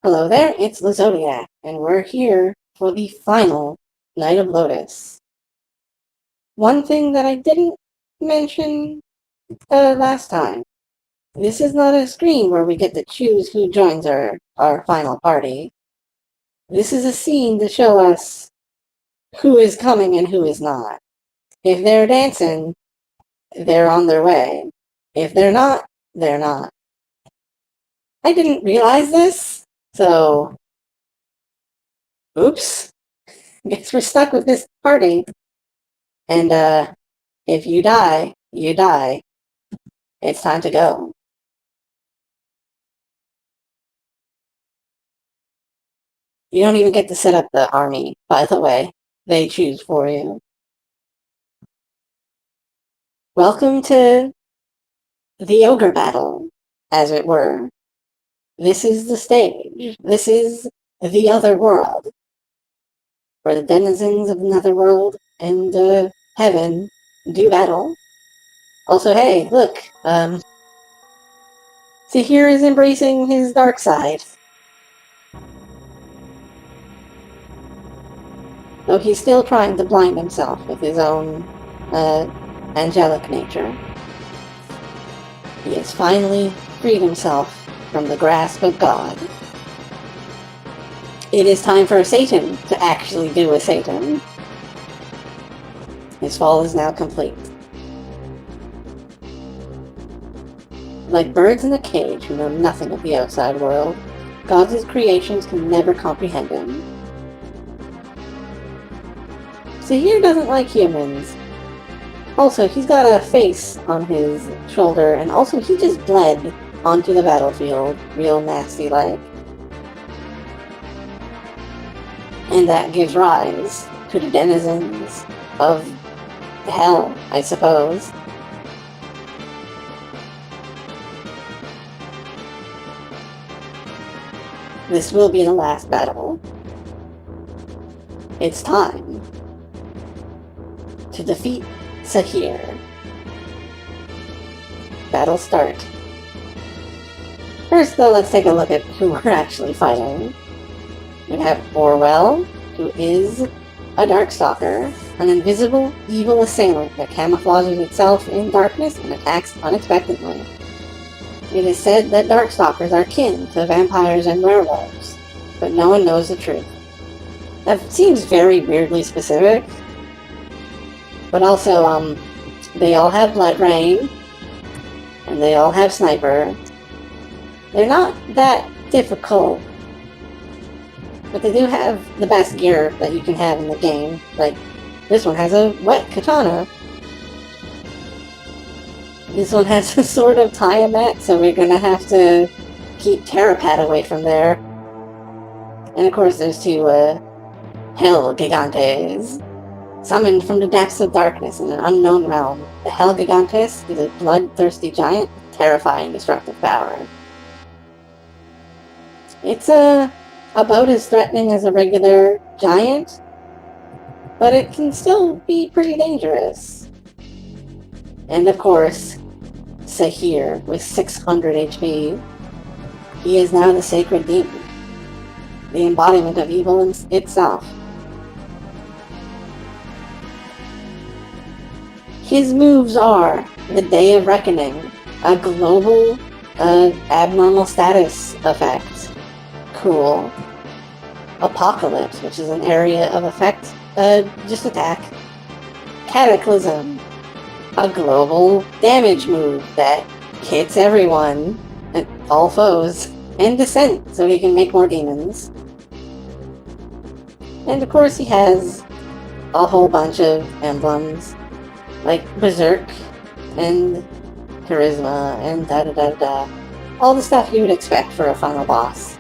Hello there, it's LaZodiac, and we're here for the final Night of Lodis. One thing that I didn't mention last time, this is not a screen where we get to choose who joins our final party. This is a scene to show us who is coming and who is not. If they're dancing, they're on their way. If they're not, they're not. I didn't realize this, so oops. Guess we're stuck with this party. And, if you die, you die. It's time to go. You don't even get to set up the army, by the way. They choose for you. Welcome to the Ogre battle, as it were. This is the stage. This is the other world. Where the denizens of the netherworld and heaven do battle. Also, hey, look, Saher is embracing his dark side. Though he's still trying to blind himself with his own, angelic nature. He has finally freed himself from the grasp of God. It is time for Satan to actually do a Satan. His fall is now complete. Like birds in a cage who know nothing of the outside world, God's creations can never comprehend him. Saher doesn't like humans. Also, he's got a face on his shoulder, and also he just bled onto the battlefield, real nasty-like. And that gives rise to the denizens of hell, I suppose. This will be the last battle. It's time to defeat Saher. Battle start. First, though, let's take a look at who we're actually fighting. We have Orwell, who is a Darkstalker, an invisible, evil assailant that camouflages itself in darkness and attacks unexpectedly. It is said that Darkstalkers are kin to vampires and werewolves, but no one knows the truth. That seems very weirdly specific. But also, they all have Blood Rain, and they all have Sniper. They're not that difficult, but they do have the best gear that you can have in the game. Like, this one has a wet katana. This one has a sword of Tiamat, so we're gonna have to keep Terapat away from there. And of course there's two, Hell Gigantes. Summoned from the depths of darkness in an unknown realm, the Hell Gigantes is a bloodthirsty giant with terrifying destructive power. It's about as threatening as a regular giant, but it can still be pretty dangerous. And of course, Saher with 600 HP. He is now the Sacred Demon, the embodiment of evil itself. His moves are the Day of Reckoning, a global abnormal status effect. Cool. Apocalypse, which is an area of effect, just attack. Cataclysm, a global damage move that hits everyone, all foes. And Descent, so he can make more demons. And of course he has a whole bunch of emblems, like Berserk, and Charisma, and da-da-da-da. All the stuff you would expect for a final boss.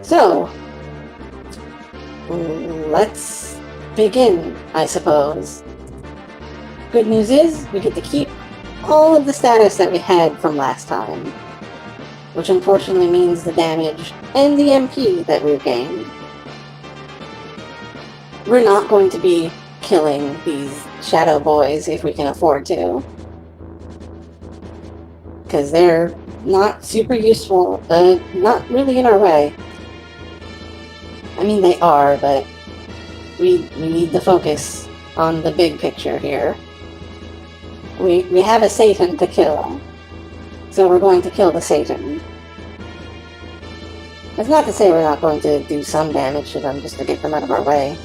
So, let's begin, I suppose. Good news is, we get to keep all of the status that we had from last time, which unfortunately means the damage and the MP that we've gained. We're not going to be killing these shadow boys if we can afford to, because they're not super useful, not really in our way. I mean, they are, but we need to focus on the big picture here. We have a Satan to kill, so we're going to kill the Satan. That's not to say we're not going to do some damage to them just to get them out of our way.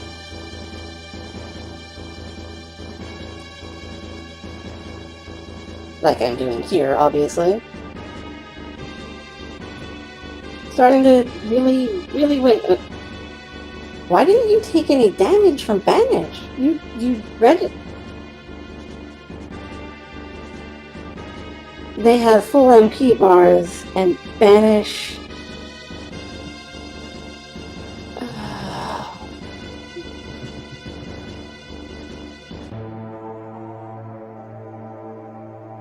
Like I'm doing here, obviously. Starting to really wait. Why didn't you take any damage from Banish? You read it. They have full MP bars and Banish.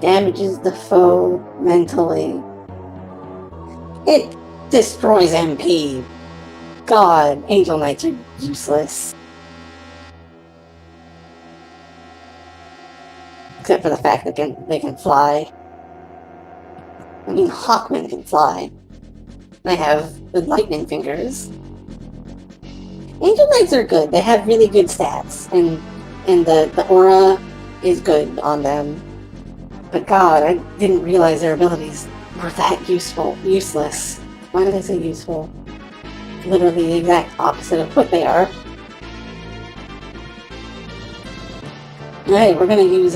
Damages the foe mentally. It destroys MP. God, Angel Knights are useless. Except for the fact that they can fly. I mean, Hawkmen can fly. They have the lightning fingers. Angel Knights are good. They have really good stats, and the aura is good on them. But God, I didn't realize their abilities were that useless. Why did I say useful? Literally the exact opposite of what they are. Alright, we're gonna use,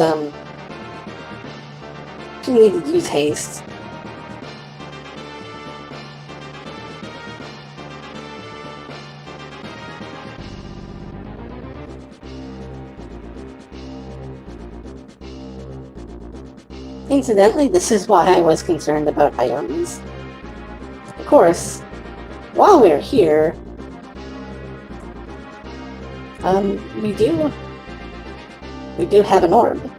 we need to use haste. Incidentally, this is why I was concerned about items. Of course, while we're here, we do have an orb.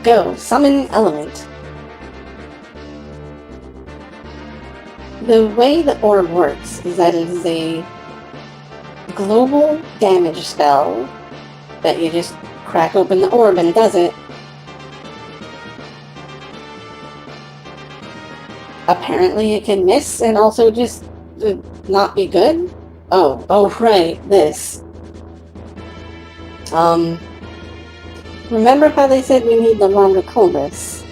Go, summon element. The way the orb works is that it is a global damage spell that you just crack open the orb and it does it. Apparently it can miss and also just not be good. Oh right, this. Remember how they said we need the longer coldness?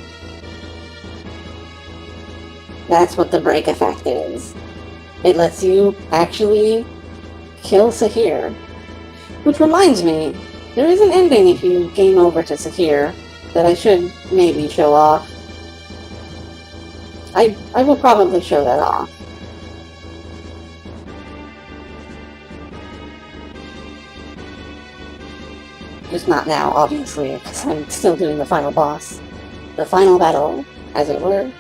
That's what the break effect is. It lets you actually kill Saher. Which reminds me, there is an ending if you game over to Saher that I should maybe show off. I will probably show that off. Just not now, obviously, because I'm still doing the final boss. The final battle, as it were.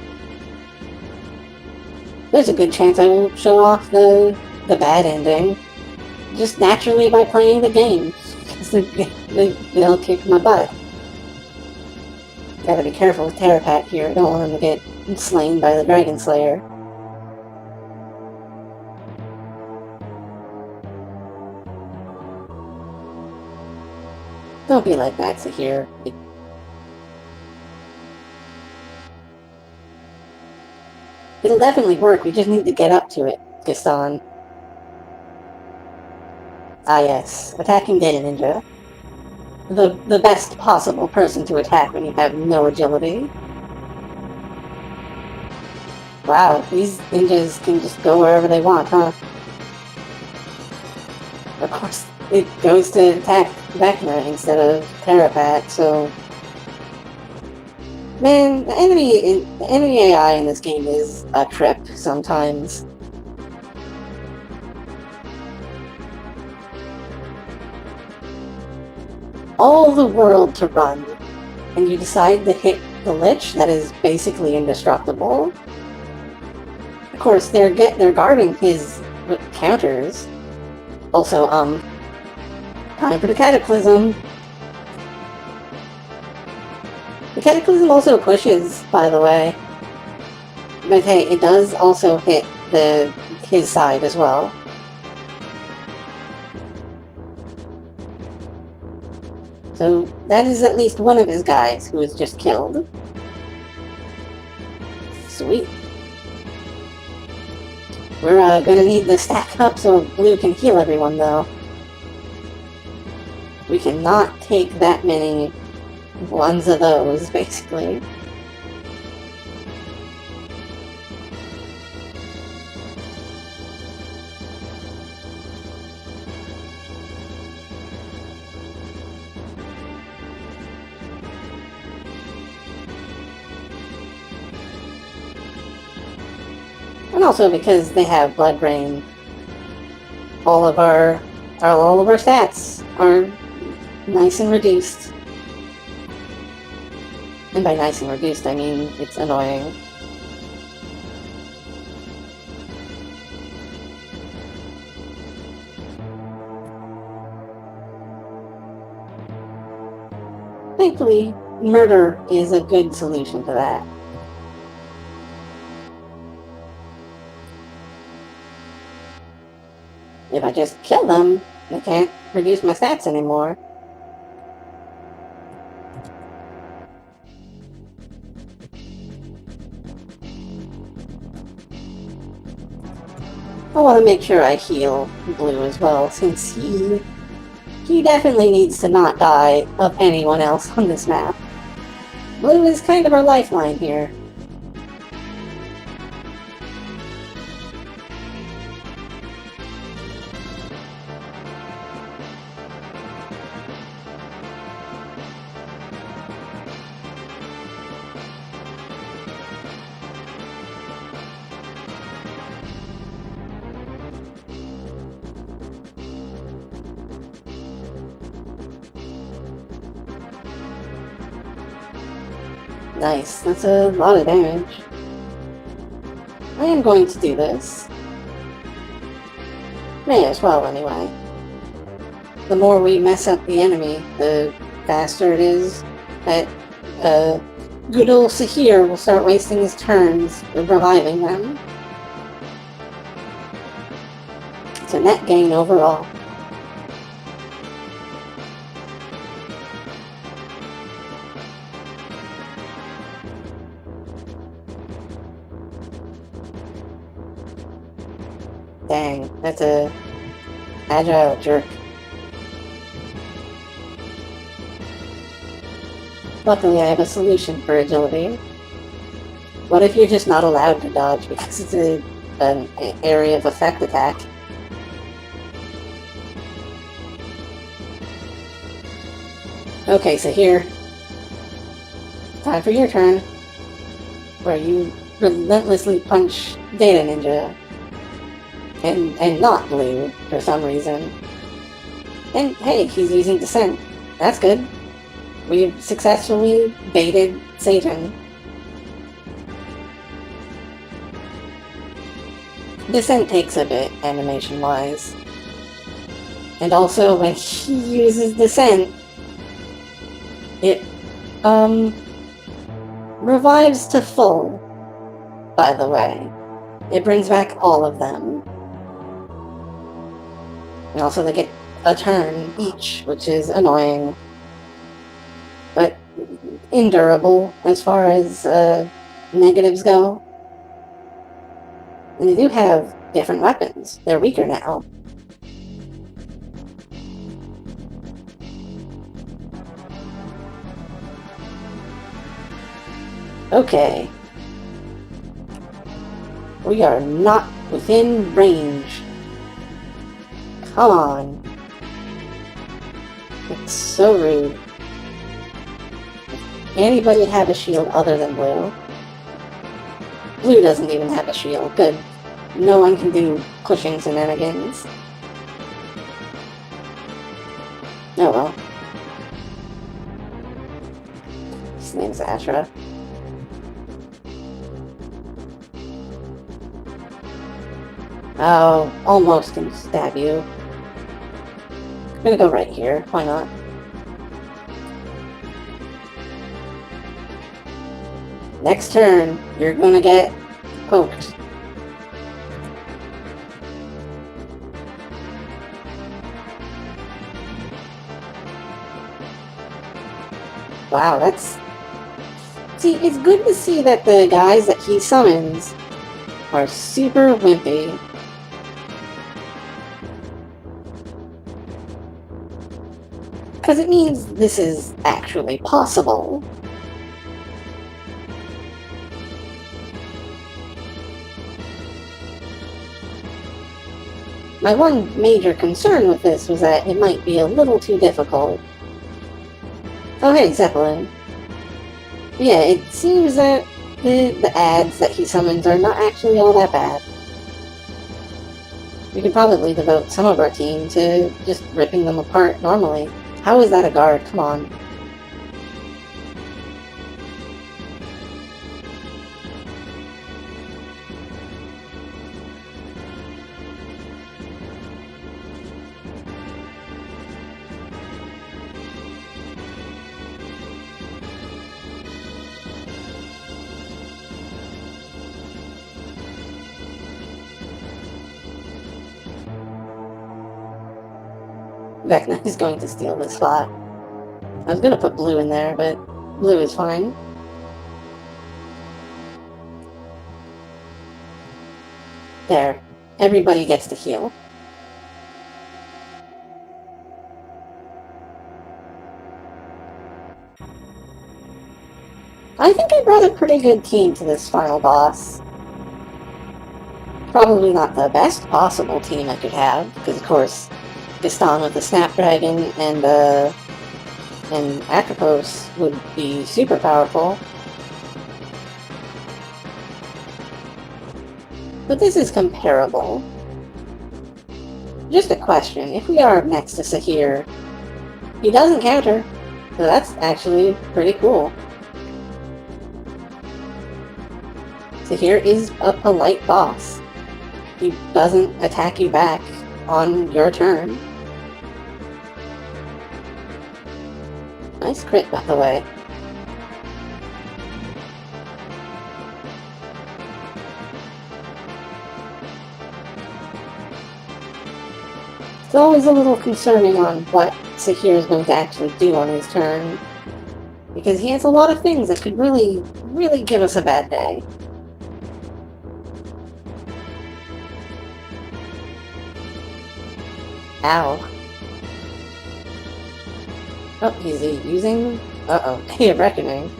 There's a good chance I will show off the bad ending. Just naturally by playing the game. They'll kick my butt. Gotta be careful with Terapat here. I don't want him to get slain by the Dragon Slayer. Don't be like that, Saher. It'll definitely work, we just need to get up to it, Gaston. Ah yes, attacking Data Ninja. The best possible person to attack when you have no agility. Wow, these ninjas can just go wherever they want, huh? Of course, it goes to attack Vecna instead of Terapat, so... Man, the enemy AI in this game is a trip sometimes. All the world to run, and you decide to hit the Lich that is basically indestructible. Of course, they're guarding his counters. Also, time for the Cataclysm. The Cataclysm also pushes, by the way. But hey, it does also hit his side as well. So that is at least one of his guys who was just killed. Sweet. We're gonna need to stack up so Blue can heal everyone, though. We cannot take that many ones of those, basically. And also because they have Blood Rain, all of our stats are nice and reduced. And by nice and reduced, I mean it's annoying. Thankfully, murder is a good solution to that. If I just kill them, I can't reduce my stats anymore. I want to make sure I heal Blue as well, since he definitely needs to not die of anyone else on this map. Blue is kind of our lifeline here. Nice, that's a lot of damage. I am going to do this. May as well, anyway. The more we mess up the enemy, the faster it is that good old Saher will start wasting his turns reviving them. It's a net gain overall. Dang, that's a agile jerk. Luckily I have a solution for agility. What if you're just not allowed to dodge because it's an area of effect attack? Okay, so here, time for your turn, where you relentlessly punch Data Ninja. And not Blue, for some reason. And hey, he's using Descent. That's good. We've successfully baited Satan. Descent takes a bit, animation-wise. And also, when he uses Descent, it, revives to full, by the way. It brings back all of them. And also they get a turn each, which is annoying. But endurable as far as negatives go. And they do have different weapons. They're weaker now. Okay. We are not within range. Come on. It's so rude. Anybody have a shield other than Blue? Blue doesn't even have a shield. Good. No one can do pushing shenanigans. Oh well. His name's Ashra. Oh, almost can stab you. I'm gonna go right here. Why not? Next turn, you're gonna get poked. Wow, See, it's good to see that the guys that he summons are super wimpy. Because it means this is actually possible. My one major concern with this was that it might be a little too difficult. Oh hey, Zeppelin. Yeah, it seems that the ads that he summons are not actually all that bad. We could probably devote some of our team to just ripping them apart normally. How is that a guard? Come on. Vecna is going to steal this spot. I was gonna put blue in there, but blue is fine. There. Everybody gets to heal. I think I brought a pretty good team to this final boss. Probably not the best possible team I could have, because of course Gaston with the Snapdragon and Atropos would be super powerful. But this is comparable. Just a question, if we are next to Saher, he doesn't counter, so that's actually pretty cool. Saher is a polite boss. He doesn't attack you back on your turn. Nice crit, by the way. It's always a little concerning on what Saher is going to actually do on his turn, because he has a lot of things that could really, really give us a bad day. Ow. Oh, he's using... Uh-oh, a reckoning.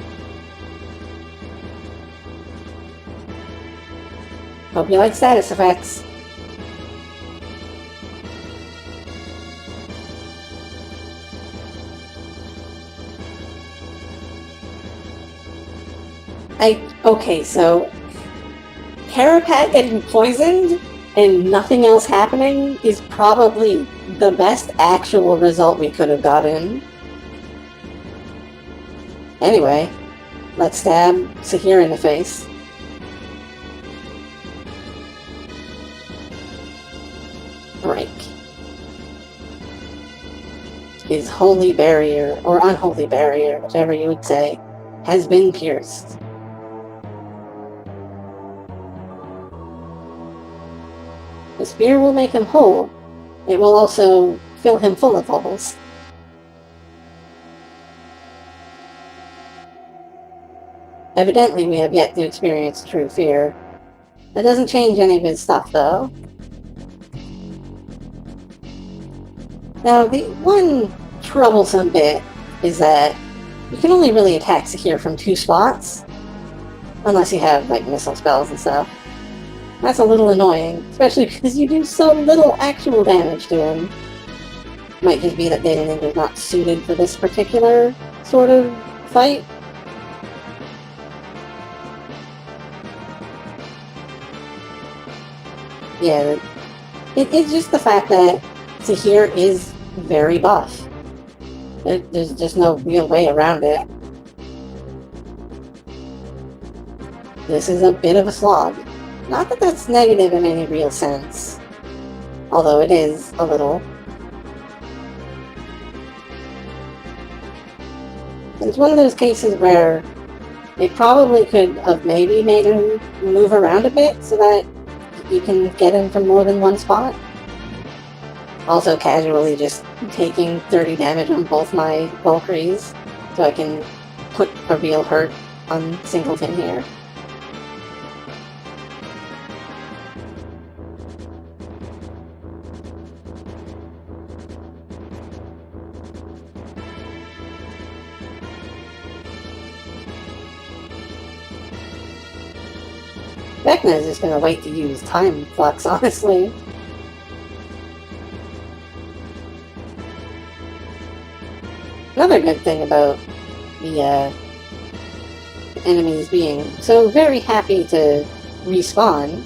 Hope you like status effects. Okay, so... Carapat getting poisoned and nothing else happening is probably the best actual result we could have gotten. Anyway, let's stab Saher in the face. Break. His holy barrier, or unholy barrier, whichever you would say, has been pierced. The spear will make him whole. It will also fill him full of holes. Evidently, we have yet to experience true fear. That doesn't change any of his stuff, though. Now, the one troublesome bit is that you can only really attack Saher from 2 spots, unless you have, like, missile spells and stuff. That's a little annoying, especially because you do so little actual damage to him. Might just be that Data Ninja's not suited for this particular sort of fight. Yeah, it's just the fact that Saher is very buff. There's just no real way around it. This is a bit of a slog. Not that that's negative in any real sense, although it is a little. It's one of those cases where it probably could have maybe made him move around a bit so that you can get him from more than one spot. Also casually just taking 30 damage on both my Valkyries so I can put a real hurt on Singleton here. Vecna is just gonna wait to use Time Flux, honestly. Another good thing about the enemies being so very happy to respawn,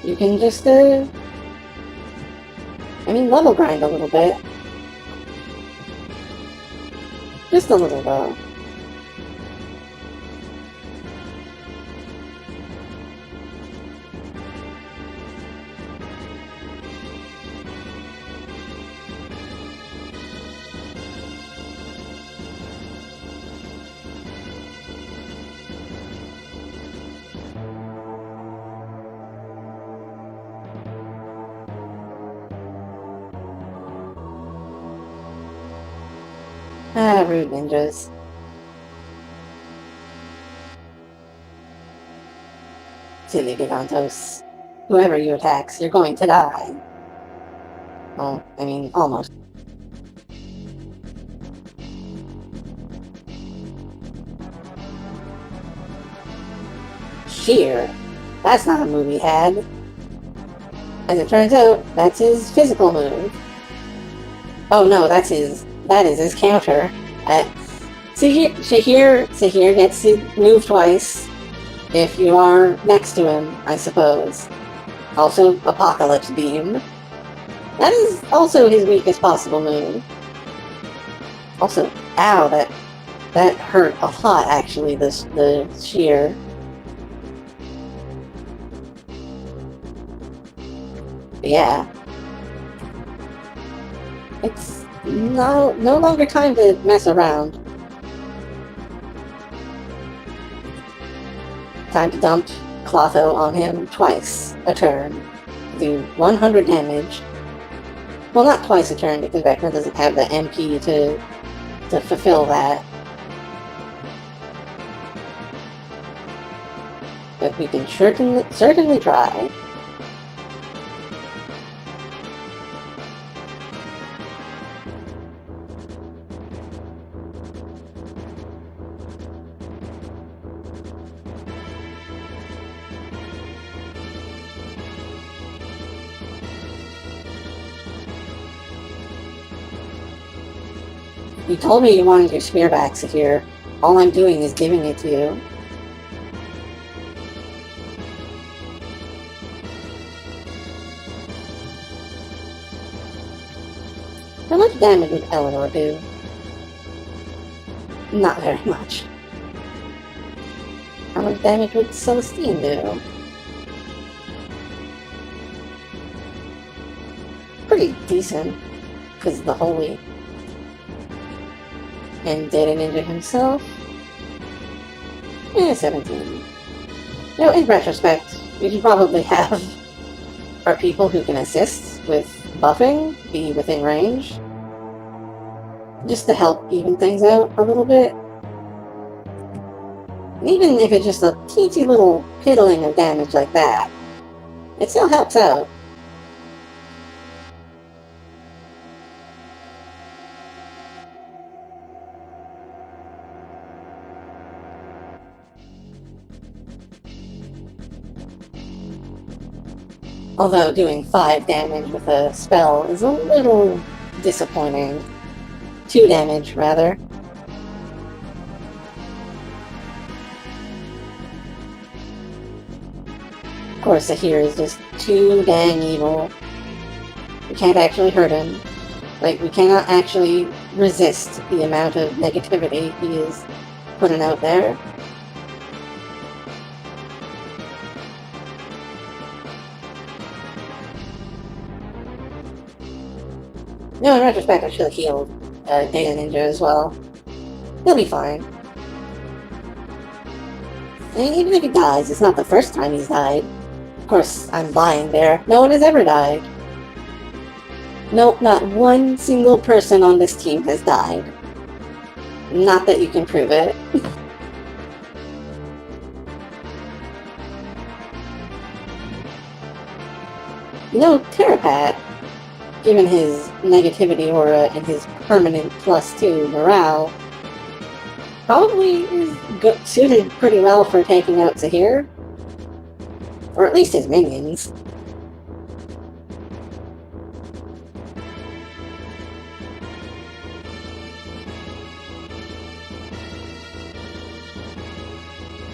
you can just, level grind a little bit. Just a little, though. Ah, rude ninjas. Silly Gigantos. Whoever you attacks, you're going to die. Well, almost. Sheer. That's not a move he had. As it turns out, that's his physical move. Oh no, that is his counter. Saher gets to move twice if you are next to him, I suppose. Also, Apocalypse Beam. That is also his weakest possible move. Also, ow, that hurt a lot, actually, the sheer. But yeah. It's no longer time to mess around. Time to dump Clotho on him twice a turn. Do 100 damage. Well, not twice a turn, because Vecna doesn't have the MP to fulfill that. But we can certainly try. You told me you wanted your spear back, Saher. All I'm doing is giving it to you. How much damage would Eleanor do? Not very much. How much damage would Celestine do? Pretty decent, because of the Holy. And Data Ninja himself? 17. In retrospect, we should probably have our people who can assist with buffing be within range. Just to help even things out a little bit. And even if it's just a teensy little piddling of damage like that, it still helps out. Although doing 5 damage with a spell is a little disappointing. 2 damage, rather. Of course, Saher is just too dang evil. We can't actually hurt him. We cannot actually resist the amount of negativity he is putting out there. In retrospect, I should have healed Data Ninja as well. He'll be fine. Even if he dies, it's not the first time he's died. Of course, I'm lying there. No one has ever died. No, not one single person on this team has died. Not that you can prove it. No, Terapat, given his negativity aura and his permanent +2 morale, probably is suited pretty well for taking out Saher. Or at least his minions.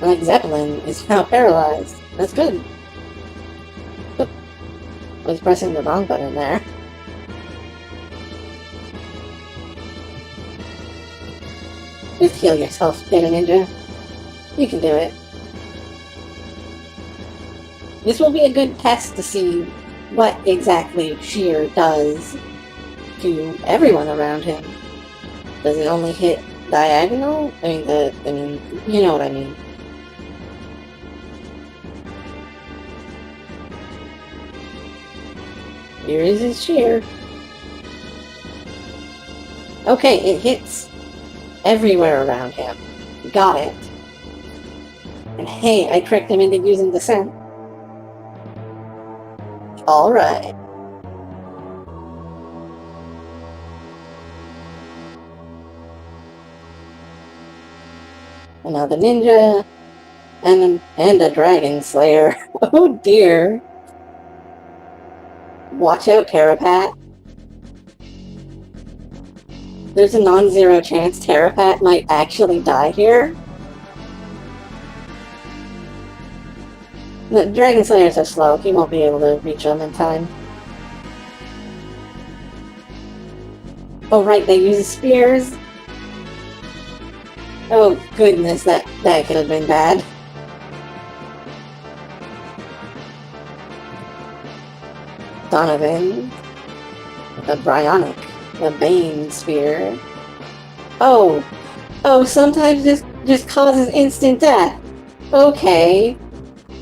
Like Zeppelin is now paralyzed. That's good. Oop. I was pressing the wrong button there. Just heal yourself, Data Ninja. You can do it. This will be a good test to see what exactly Sheer does to everyone around him. Does it only hit diagonal? I mean, you know what I mean. Here is his Sheer. Okay, it hits everywhere around him. Got it. And hey, I tricked him into using Descent. Alright. Another ninja. And a dragon slayer. Oh dear. Watch out, Terapat. There's a non-zero chance Terapat might actually die here. The Dragon Slayers are slow, he won't be able to reach them in time. Oh right, they use spears? Oh goodness, that could have been bad. Donovan. The Bryonic. The Bane Spear. Oh, sometimes this just causes instant death. Okay.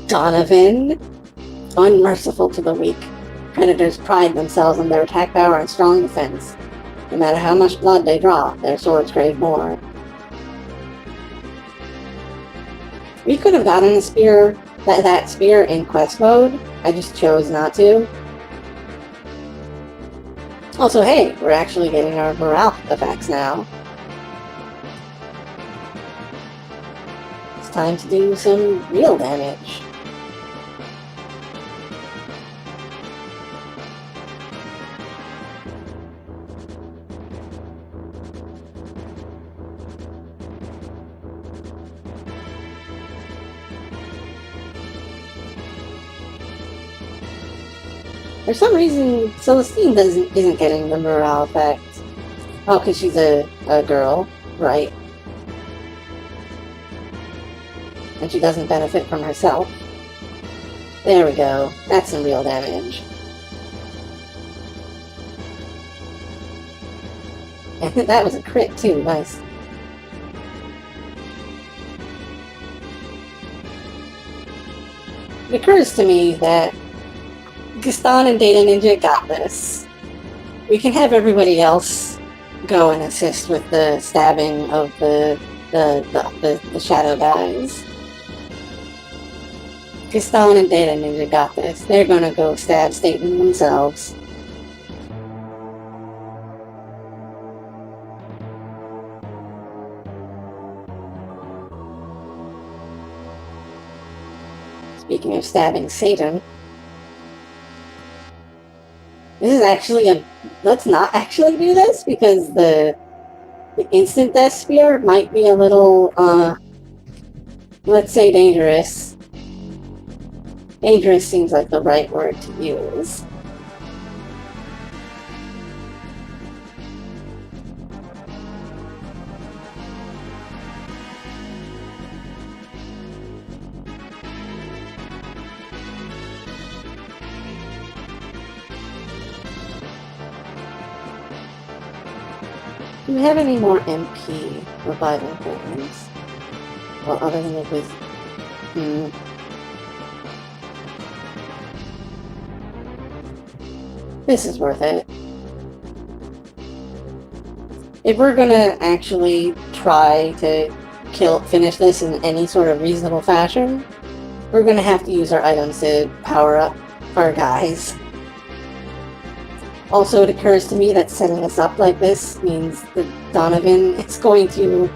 Donovan. Unmerciful to the weak. Predators pride themselves on their attack power and strong defense. No matter how much blood they draw, their swords crave more. We could have gotten a spear, that spear in quest mode. I just chose not to. Also, hey, we're actually getting our morale effects now. It's time to do some real damage. For some reason, Celestine isn't getting the morale effect. Oh, because she's a girl, right? And she doesn't benefit from herself. There we go. That's some real damage. And that was a crit too, nice. It occurs to me that Gaston and Data Ninja got this. We can have everybody else go and assist with the stabbing of the shadow guys. Gaston and Data Ninja got this. They're gonna go stab Staten themselves. Speaking of stabbing Satan, this is actually let's not actually do this, because the instant death spear might be a little, let's say dangerous. Dangerous seems like the right word to use. Do we have any more MP revival points? Well, other than it was... This is worth it. If we're gonna actually try to finish this in any sort of reasonable fashion, we're gonna have to use our items to power up our guys. Also, it occurs to me that setting us up like this means that Donovan is going to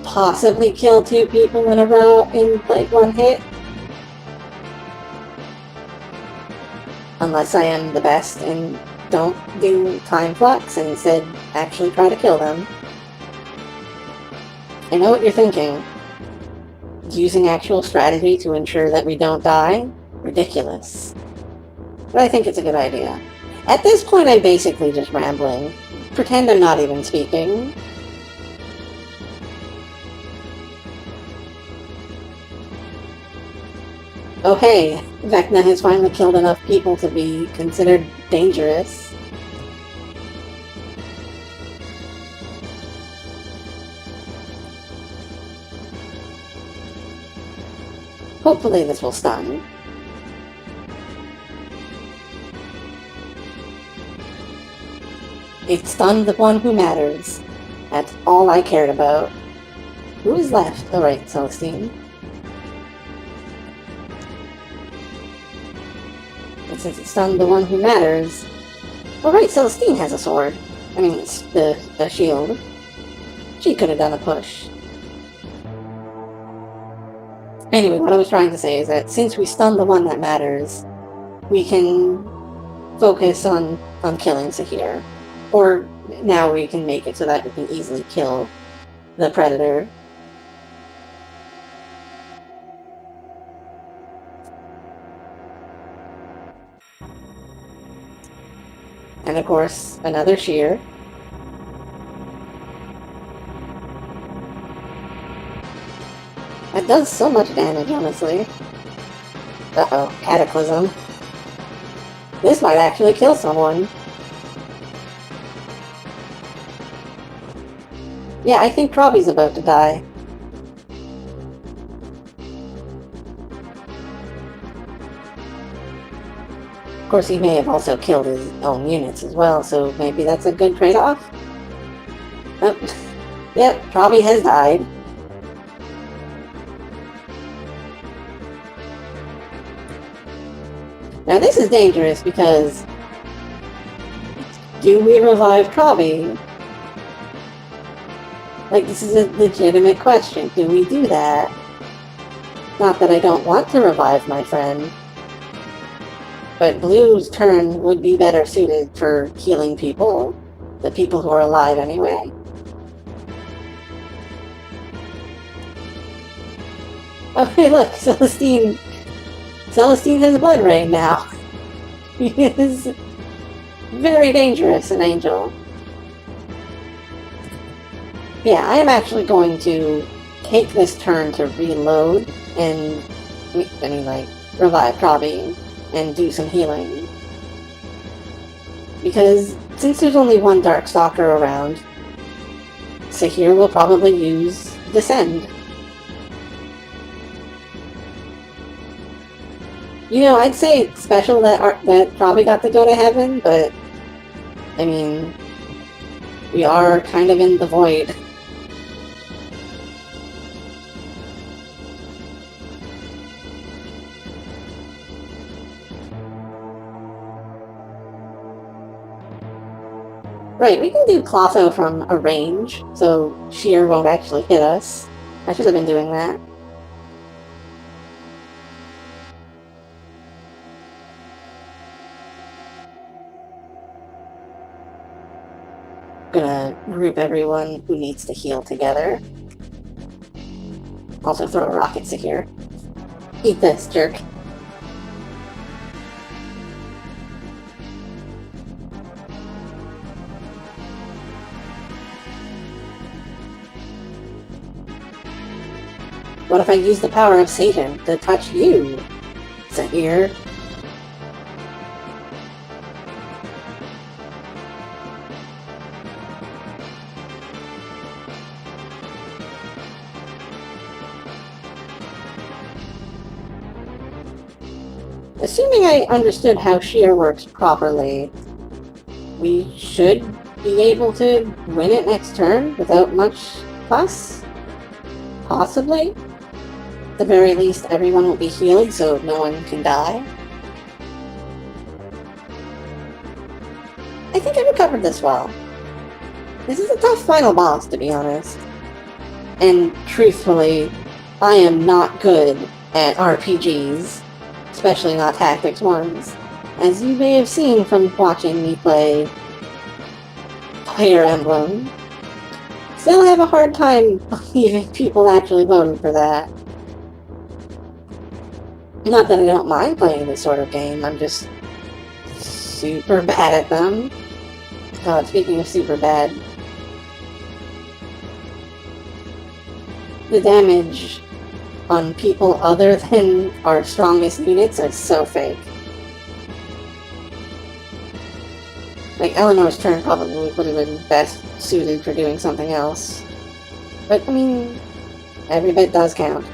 possibly kill 2 people in a row in like 1 hit. Unless I am the best and don't do time flux and instead actually try to kill them. I know what you're thinking. Using actual strategy to ensure that we don't die? Ridiculous. But I think it's a good idea. At this point, I'm basically just rambling. Pretend I'm not even speaking. Oh hey, Vecna has finally killed enough people to be considered dangerous. Hopefully this will stun. It stunned the one who matters. That's all I cared about. Who is left? Oh right, Celestine. And since it stunned the one who matters... Oh right, Celestine has a sword. I mean, it's the shield. She could have done a push. Anyway, what I was trying to say is that since we stunned the one that matters, we can focus on killing Saher. Or now we can make it so that we can easily kill the Predator. And of course, another shear. That does so much damage, honestly. Uh-oh, Cataclysm. This might actually kill someone. Yeah, I think Proby's about to die. Of course, he may have also killed his own units as well, so maybe that's a good trade-off. Oh, yep, Proby has died. Now this is dangerous because... do we revive Proby? Like, this is a legitimate question. Do we do that? Not that I don't want to revive my friend. But Blue's turn would be better suited for healing people. The people who are alive anyway. Oh, hey look! Celestine has a blood rain now. He is very dangerous, an angel. Yeah, I am actually going to take this turn to reload and, revive Proby and do some healing. Because since there's only one Darkstalker around, Saher will probably use Descend. You know, I'd say it's special that Proby got to go to heaven, but, I mean, we are kind of in the void. Right, we can do Clotho from a range, so Shear won't actually hit us. I should have been doing that. Gonna group everyone who needs to heal together. Also throw a rocket to here. Eat this, jerk. What if I use the power of Satan to touch you, Saher? Assuming I understood how Shear works properly, we should be able to win it next turn without much fuss? Possibly. At the very least, everyone will be healed so no one can die. I think I recovered this well. This is a tough final boss, to be honest. And truthfully, I am not good at RPGs, especially not tactics ones, as you may have seen from watching me play Fire Emblem. Still have a hard time believing people actually voted for that. Not that I don't mind playing this sort of game, I'm just super bad at them. Speaking of super bad, the damage on people other than our strongest units are so fake. Like, Eleanor's turn probably would have been best suited for doing something else. But, I mean, every bit does count.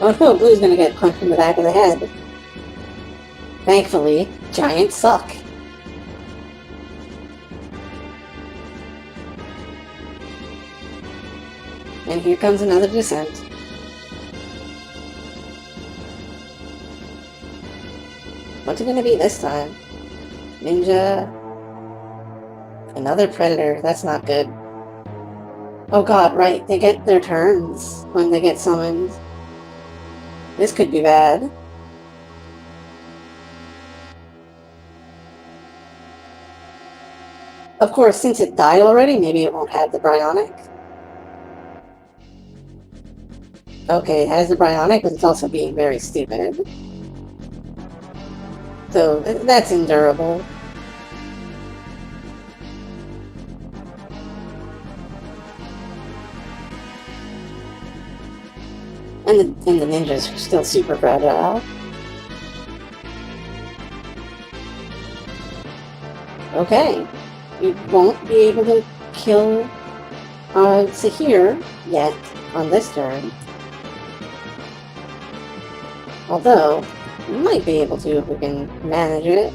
Oh no, Blue's gonna get punched in the back of the head. Thankfully, giants suck. And here comes another descent. What's it gonna be this time? Ninja? Another predator, that's not good. Oh god, right, they get their turns when they get summoned. This could be bad. Of course, since it died already, maybe it won't have the Bryonic. Okay, it has the Bryonic, but it's also being very stupid. So, that's endurable. And the ninjas are still super fragile. Okay. We won't be able to kill Saher yet on this turn. Although, we might be able to if we can manage it.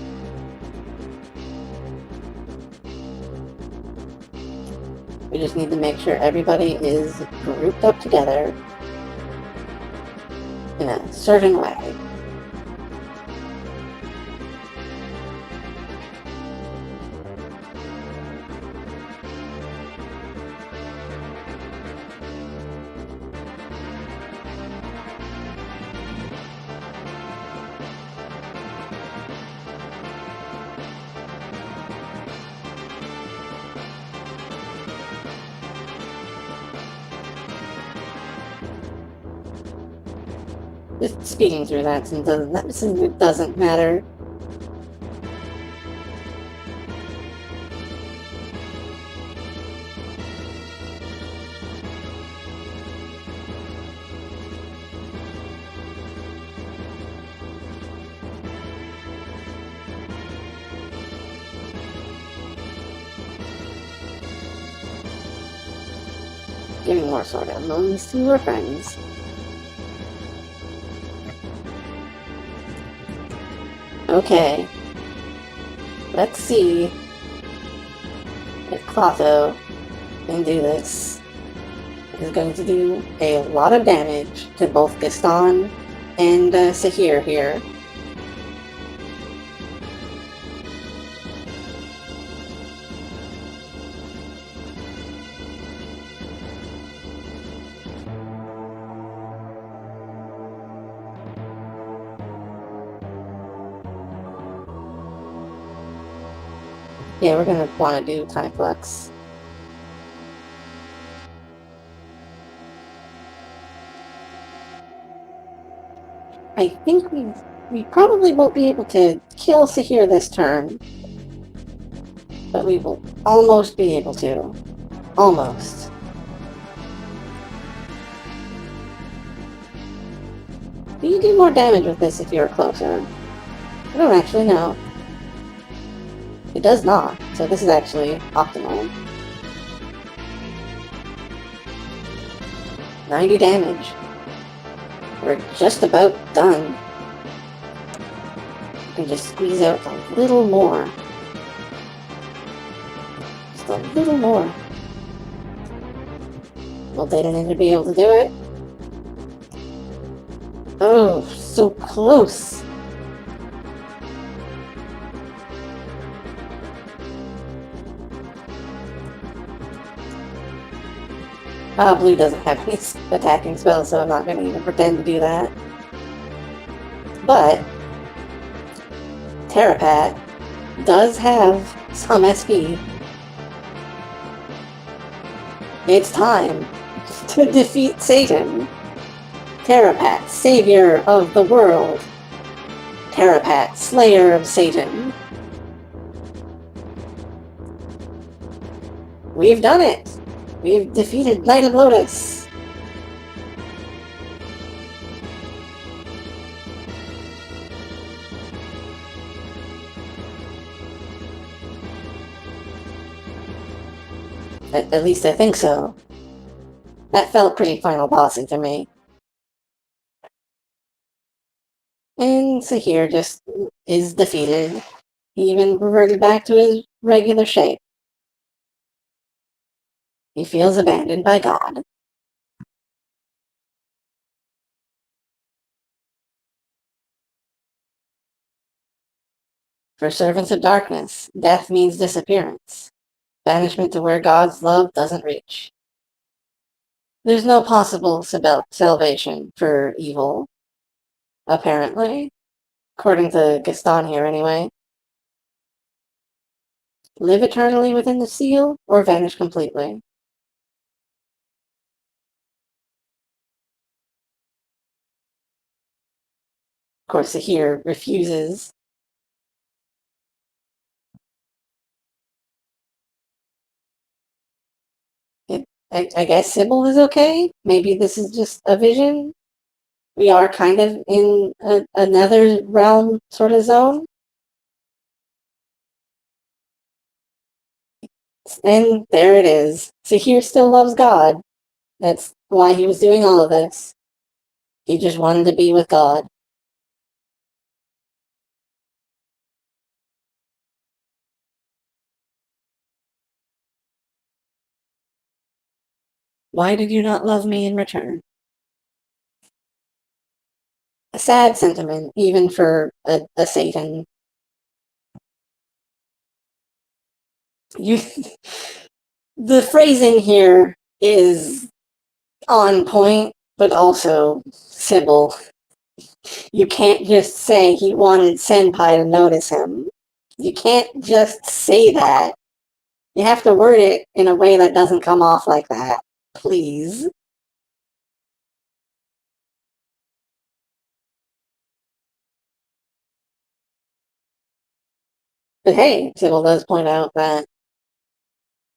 We just need to make sure everybody is grouped up together in a certain way. Just speaking through that since it doesn't matter. Giving more sword emblems to our friends. Okay, let's see if Clotho can do this. He's going to do a lot of damage to both Gaston and Saher here. Yeah, we're gonna want to do Time Flux. I think we probably won't be able to kill Saher this turn, but we will almost be able to. Almost. Do you do more damage with this if you're closer? I don't actually know. It does not, so this is actually optimal. 90 damage. We're just about done. can just squeeze out a little more. Just a little more. Well, they didn't need to be able to do it. Oh, so close. Blue doesn't have any attacking spells, so I'm not going to even pretend to do that. But Terrapat does have some SP. It's time to defeat Satan. Terrapat, savior of the world. Terrapat, slayer of Satan. We've done it! We've defeated Knight of Lodis. At least I think so. That felt pretty final bossy to me. And Saher just is defeated. He even reverted back to his regular shape. He feels abandoned by God. For servants of darkness, death means disappearance. Banishment to where God's love doesn't reach. There's no possible salvation for evil, apparently. According to Gaston here, anyway. Live eternally within the seal, or vanish completely. Of course, Saher refuses. I guess Sybil is okay? Maybe this is just a vision? We are kind of in another realm sort of zone? And there it is. Saher still loves God. That's why he was doing all of this. He just wanted to be with God. Why did you not love me in return? A sad sentiment, even for a Satan. The phrasing here is on point, but also Sybil. You can't just say he wanted Senpai to notice him. You can't just say that. You have to word it in a way that doesn't come off like that. Please. But hey, Sybil does point out that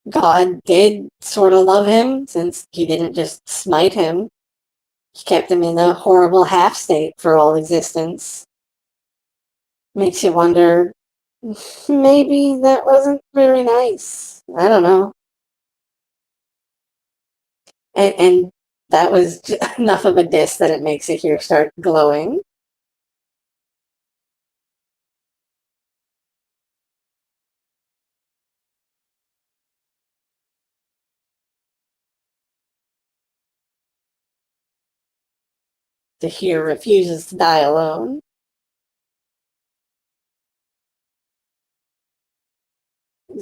God did sort of love him, since he didn't just smite him. He kept him in a horrible half-state for all existence. Makes you wonder, maybe that wasn't very nice. I don't know. And that was enough of a diss that it makes it here start glowing. Tahir refuses to die alone.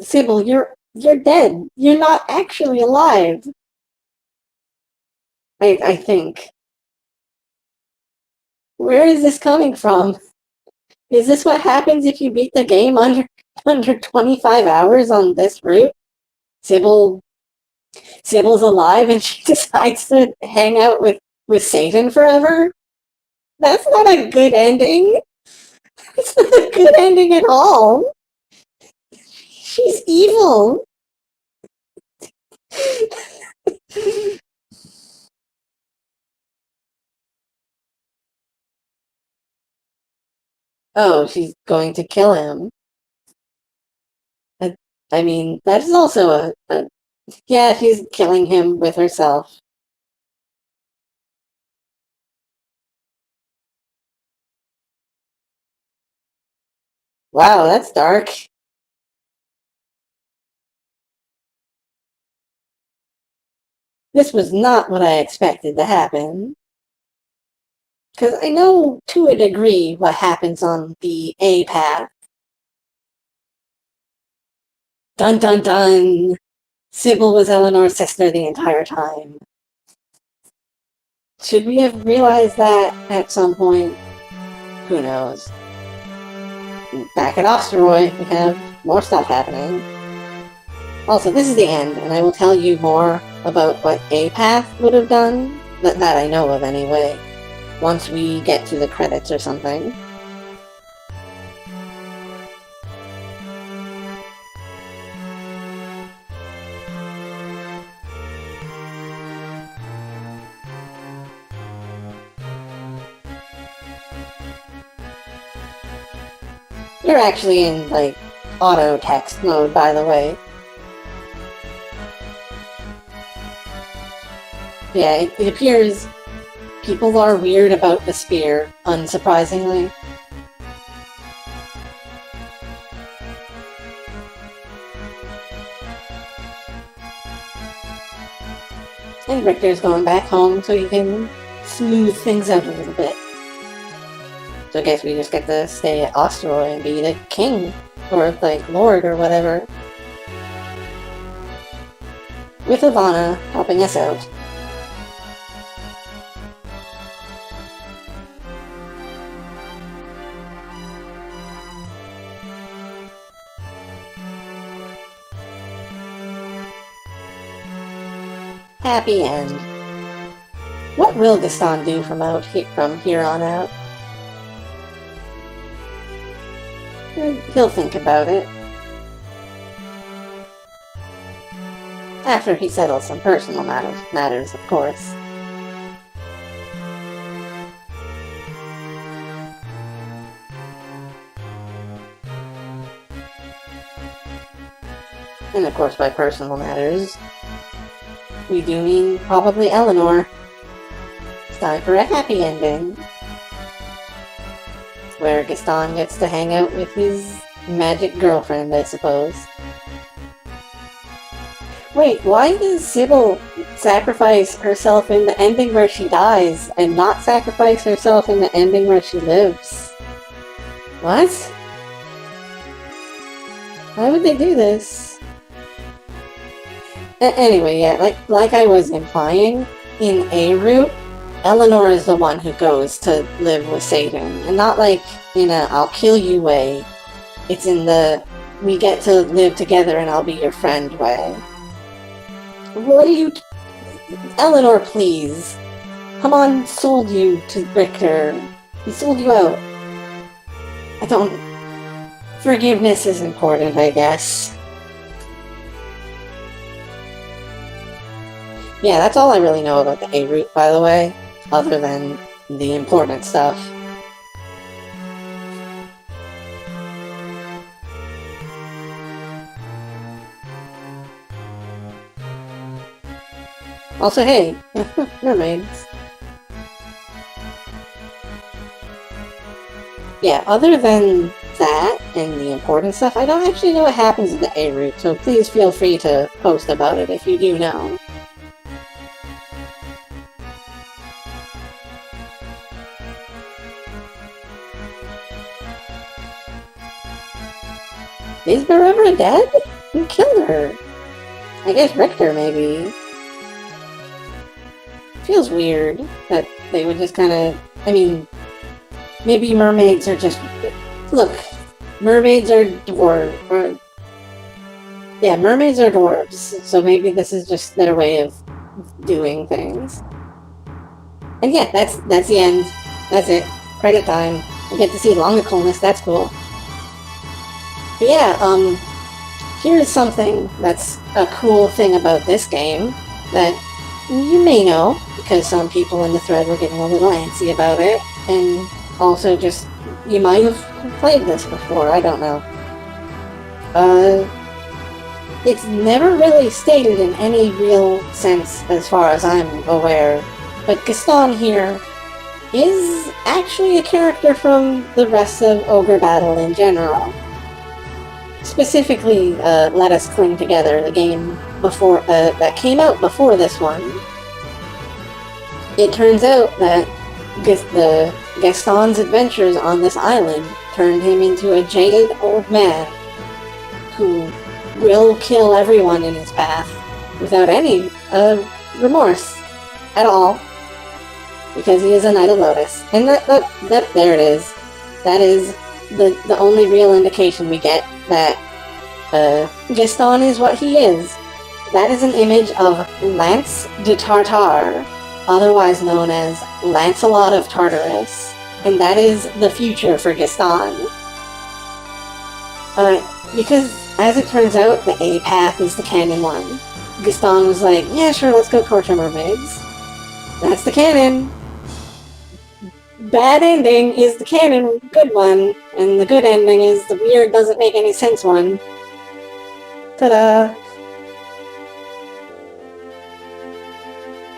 Sybil, you're dead. You're not actually alive. I think. Where is this coming from? Is this what happens if you beat the game under 25 hours on this route? Sybil's alive and she decides to hang out with Satan forever? That's not a good ending. It's not a good ending at all. She's evil. Oh, she's going to kill him. I mean, that is also yeah, she's killing him with herself. Wow, that's dark. This was not what I expected to happen. Because I know, to a degree, what happens on the A path. Dun dun dun! Sybil was Eleanor's sister the entire time. Should we have realized that at some point? Who knows? Back at Osteroid, we have more stuff happening. Also, this is the end, and I will tell you more about what A path would have done, that I know of anyway, once we get to the credits or something. You're actually in, like, auto text mode, by the way. Yeah, it appears people are weird about the spear, unsurprisingly. And Richter's going back home so he can smooth things out a little bit. So I guess we just get to stay at Osteroid and be the king, or like lord or whatever. With Ivana helping us out. Happy end. What will Gaston do from here on out? He'll think about it. After he settles some personal matters, of course. And of course, by personal matters, we do mean probably Eleanor. It's time for a happy ending, where Gaston gets to hang out with his magic girlfriend, I suppose. Wait, why does Sybil sacrifice herself in the ending where she dies, and not sacrifice herself in the ending where she lives? What? Why would they do this? Anyway, yeah, like I was implying, in A route, Eleanor is the one who goes to live with Satan, and not like in a I'll kill you way. It's in the we get to live together and I'll be your friend way. What are you... Eleanor, please. Come on, sold you to Richter. He sold you out. I don't... Forgiveness is important, I guess. Yeah, that's all I really know about the A route, by the way, other than the important stuff. Also, hey, mermaids. Yeah, other than that and the important stuff, I don't actually know what happens in the A route, so please feel free to post about it if you do know. Is Barevra dead? Who killed her? I guess Richter, maybe. Feels weird that they would just kind of... I mean, maybe mermaids are just... Look, mermaids are dwarves. Yeah, mermaids are dwarves, so maybe this is just their way of doing things. And yeah, that's the end. That's it. Credit time. We get to see longer coolness, that's cool. But yeah, here's something that's a cool thing about this game that you may know, because some people in the thread were getting a little antsy about it, and also just, you might have played this before, I don't know. It's never really stated in any real sense as far as I'm aware, but Gaston here is actually a character from the rest of Ogre Battle in general. Specifically, Let Us Cling Together, the game before that came out before this one. It turns out that the Gaston's adventures on this island turned him into a jaded old man who will kill everyone in his path without any remorse at all, because he is a Knight of Lodis. And there it is. That is the only real indication we get that Gaston is what he is. That is an image of Lance de Tartare, otherwise known as Lancelot of Tartarus, and that is the future for Gaston. Because, as it turns out, the A path is the canon one. Gaston was like, yeah, sure, let's go torture mermaids. That's the canon. Bad ending is the canon good one, and the good ending is the weird doesn't make any sense one. Ta-da!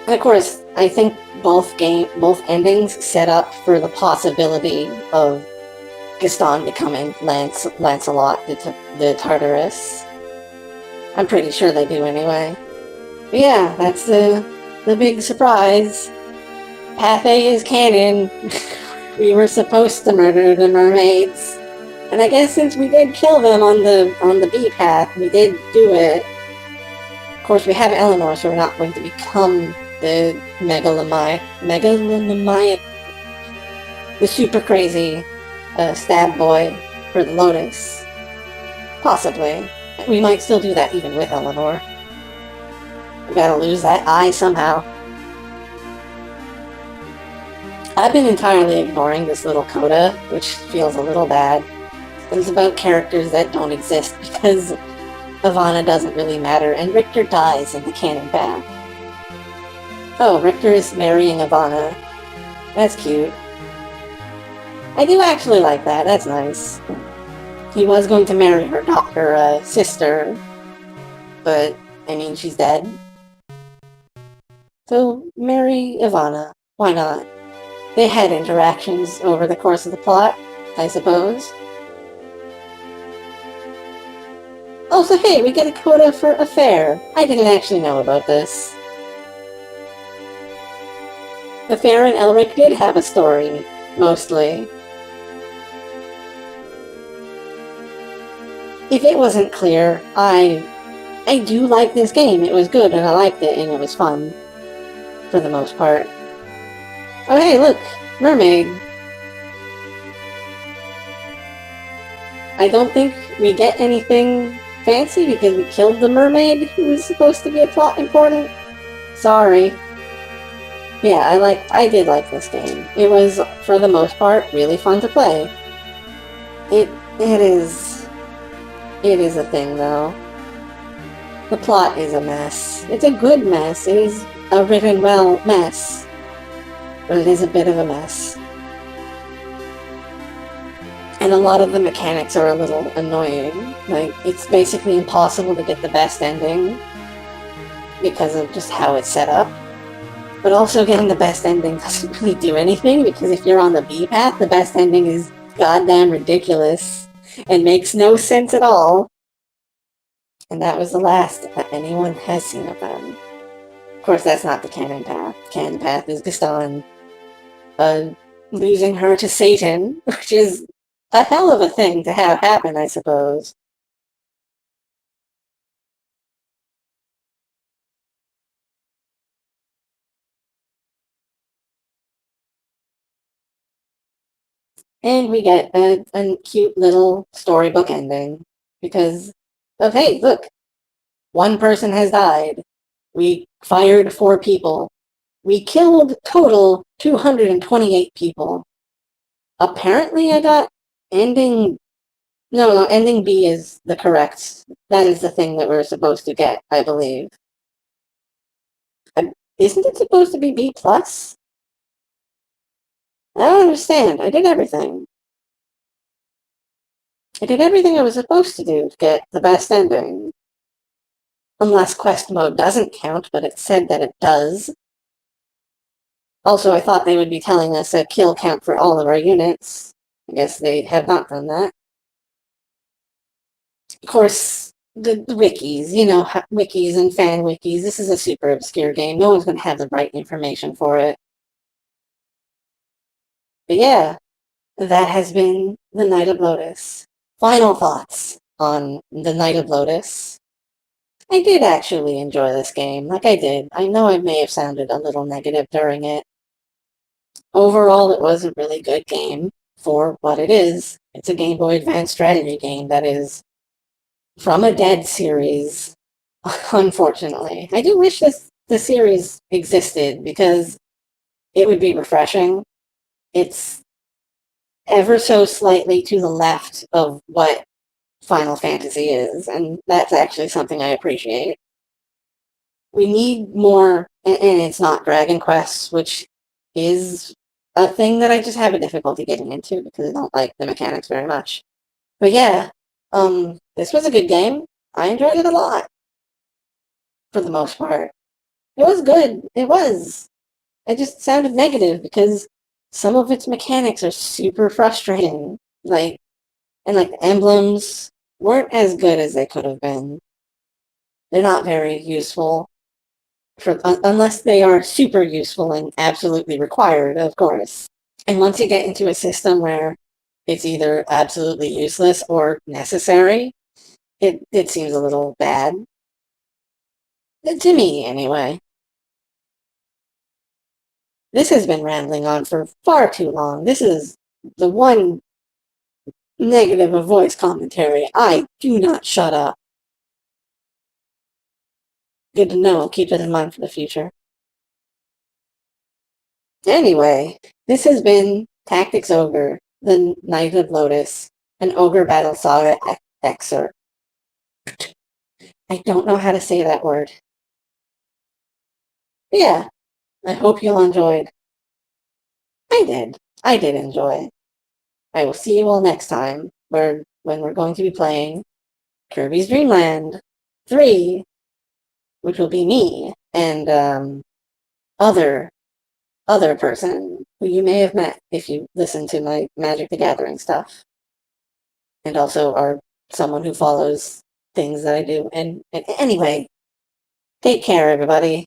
And of course, I think both endings set up for the possibility of Gaston becoming Lancelot de Tartarus. I'm pretty sure they do anyway. But yeah, that's the big surprise. Path A is canon. We were supposed to murder the mermaids. And I guess since we did kill them on the B path, we did do it. Of course, we have Eleanor, so we're not going to become the megalomaniac, the super crazy stab boy for the Lodis. Possibly. We might still do that even with Eleanor. We gotta lose that eye somehow. I've been entirely ignoring this little coda, which feels a little bad. It's about characters that don't exist because Ivana doesn't really matter, and Richter dies in the canon path. Oh, Richter is marrying Ivana. That's cute. I do actually like that, that's nice. He was going to marry her sister, but, I mean, she's dead. So, marry Ivana. Why not? They had interactions over the course of the plot, I suppose. Also, hey, we get a coda for Affair. I didn't actually know about this. Affair and Elric did have a story, mostly. If it wasn't clear, I do like this game. It was good, and I liked it, and it was fun. For the most part. Oh hey, look! Mermaid! I don't think we get anything fancy because we killed the mermaid who was supposed to be a plot important. Sorry. Yeah, I did like this game. It was, for the most part, really fun to play. It is a thing, though. The plot is a mess. It's a good mess. It is a written well mess. But it is a bit of a mess. And a lot of the mechanics are a little annoying. Like, it's basically impossible to get the best ending because of just how it's set up. But also getting the best ending doesn't really do anything, because if you're on the B path, the best ending is goddamn ridiculous and makes no sense at all. And that was the last that anyone has seen of them. Of course, that's not the canon path. The canon path is Gaston losing her to Satan, which is a hell of a thing to have happen, I suppose. And we get a cute little storybook ending. Because, hey, look, one person has died. We fired 4 people. We killed total 228 people. Apparently I got ending... No, ending B is the correct... That is the thing that we're supposed to get, I believe. Isn't it supposed to be B+? I don't understand. I did everything. I did everything I was supposed to do to get the best ending. Unless quest mode doesn't count, but it said that it does. Also, I thought they would be telling us a kill count for all of our units. I guess they have not done that. Of course, the wikis, wikis and fan wikis. This is a super obscure game. No one's going to have the right information for it. But yeah, that has been the Night of Lodis. Final thoughts on the Night of Lodis. I did actually enjoy this game, like I did. I know I may have sounded a little negative during it. Overall, it was a really good game for what it is. It's a Game Boy Advance strategy game that is from a dead series, unfortunately. I do wish the series existed because it would be refreshing. It's ever so slightly to the left of what Final Fantasy is, and that's actually something I appreciate. We need more, and it's not Dragon Quest, which is a thing that I just have a difficulty getting into because I don't like the mechanics very much. But yeah, this was a good game. I enjoyed it a lot, for the most part. It was good. It was. I just sounded negative because some of its mechanics are super frustrating. And the emblems weren't as good as they could have been. They're not very useful. Unless they are super useful and absolutely required, of course. And once you get into a system where it's either absolutely useless or necessary, it seems a little bad. To me, anyway. This has been rambling on for far too long. This is the one negative of voice commentary. I do not shut up. Good to know. I'll keep it in mind for the future. Anyway, this has been Tactics Ogre, the Night of Lodis, an Ogre Battle Saga excerpt. I don't know how to say that word. But yeah, I hope you all enjoyed. I did. I did enjoy. I will see you all next time, when we're going to be playing Kirby's Dream Land 3, which will be me and other other person who you may have met if you listen to my Magic the Gathering stuff, and also are someone who follows things that I do. And anyway, take care, everybody.